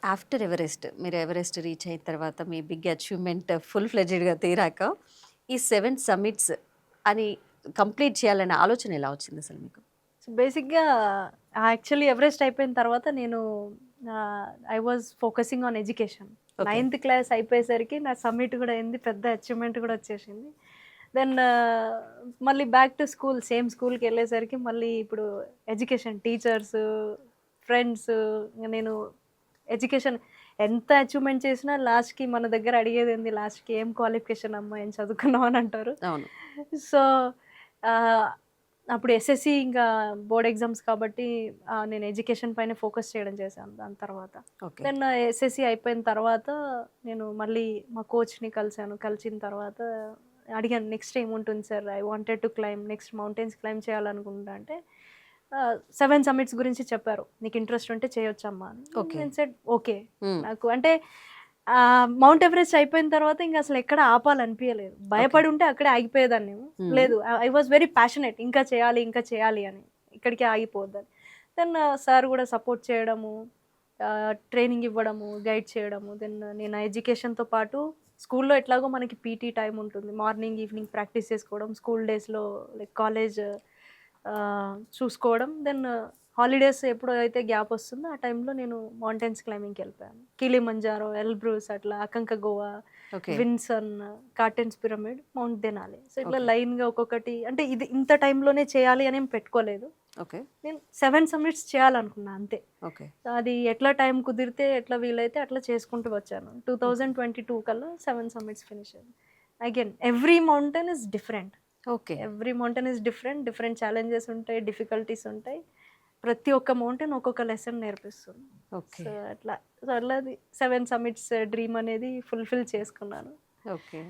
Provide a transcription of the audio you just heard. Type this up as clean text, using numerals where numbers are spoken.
After Everest మీరు Everest reach అయిన తర్వాత మీ బిగ్ అచీవ్మెంట్ ఫుల్ ఫ్లెడ్జెడ్‌గా తీరాక, ఈ 7 సమ్మిట్స్ అని కంప్లీట్ చేయాలనే ఆలోచన ఎలా వచ్చిందసలు మీకు? సో, బేసిక్‌గా యాక్చువల్లీ ఎవరెస్ట్ అయిపోయిన తర్వాత నేను I was focusing on education. Okay. Ninth class అయిపోయేసరికి నా సమ్మిట్ గూడా అయింది. పెద్ద అచీవ్‌మెంట్ గూడా వచ్చేసింది. దెన్ మళ్ళీ బ్యాక్ టు స్కూల్ సేమ్ స్కూల్‌కెళ్ళేసరికి మళ్ళీ ఇప్పుడు ఎడ్యుకేషన్, టీచర్స్, ఫ్రెండ్స్, నేను ఎడ్యుకేషన్ ఎంత అచీవ్‌మెంట్ చేసినా లాస్ట్‌కి మన దగ్గర అడిగేదేంది లాస్ట్‌కి ఏం క్వాలిఫికేషన్ అమ్మా ఏం చదువుకున్నావు అని అంటారు. అవును. సో, ఆహ్, అప్పుడు ఎస్ఎస్‌సి ఇంకా బోర్డ్ ఎగ్జామ్స్ కాబట్టి నేను ఎడ్యుకేషన్ పైనే ఫోకస్ చేయడం చేశాను దాని తర్వాత. ఓకే. దెన్ ఎస్ఎస్‌సి అయిపోయిన తర్వాత నేను మళ్ళీ మా కోచ్‌ని కలిసాను. కలిసిన తర్వాత అడిగాను నెక్స్ట్ ఏముంటుంది sir? I wanted to climb next mountains climb చేయాలనుకుంటా అంటే 7 సమ్మిట్స్ గురించి చెప్పారు. నీకు ఇంట్రెస్ట్ ఉంటే చేయొచ్చమ్మా అని. ఓకే. నేను సెడ్ ఓకే. హ్మ్. నాకు అంటే మౌంట్ ఎవరెస్ట్ అయిపోయిన తర్వాత ఇంక అసలు ఎక్కడ ఆపాలనిపియలేదు. ఓకే. భయపడి ఉంటే అక్కడే ఆగిపోయేదాన్నేమో. హ్మ్. లేదు ఐ వాస్ వెరీ ప్యాషనేట్ ఇంకా చేయాలి, ఇంకా చేయాలి అని. ఇక్కడికే ఆగిపోవద్దని. దెన్ సార్ గూడా సపోర్ట్ చేయడము, ట్రైనింగ్ ఇవ్వడము, గైడ్ చేయడము. దెన్ నేను ఎడ్యుకేషన్‌తో పాటు స్కూల్‌లో ఎట్లాగో మనకి పీటీ టైమ్ ఉంటుంది. మార్నింగ్, ఈవినింగ్ ప్రాక్టీస్ చేసుకోవడం, స్కూల్ డేస్‌లో లైక్ కాలేజ్ చూసుకోవడం. దెన్ హాలిడేస్ ఎప్పుడైతే గ్యాప్ వస్తుందో ఆ టైంలో నేను మౌంటైన్స్ క్లైంబింగ్‌కెళ్ళిపోయాను. కిలిమంజారో, ఎల్బ్రూస్ అట్లా Aconcagua, okay. Vinson, Carstensz Pyramid, Mount Denali. So, ఇట్లా ఓకే. లైన్‌గా ఒక్కొక్కటి అంటే ఇది ఇంత టైంలోనే చేయాలి అని ఏం పెట్టుకోలేదు. ఓకే. నేను 7 సమ్మిట్స్ చేయాలనుకున్నా అంతే. ఓకే. అది ఎట్లా టైం కుదిరితే, ఎట్లా వీలైతే అట్లా చేసుకుంటూ వచ్చాను. ఓకే. 2022 కల్లా 7 సమ్మిట్స్ ఫినిష్ అయింది. Again every mountain is different. Okay. Every mountain is different. Different challenges ఉంటాయి. డిఫికల్టీస్ ఉంటాయి. ప్రతి ఒక్క మౌంటైన్ ఒక్కొక్క లెసన్ నేర్పిస్తుంది. ఓకే. సో, అట్లా. సో, అట్లా అది 7 సమ్మిట్స్ డ్రీమ్ అనేది ఫుల్‌ఫిల్ చేసుకున్నాను. ఓకే.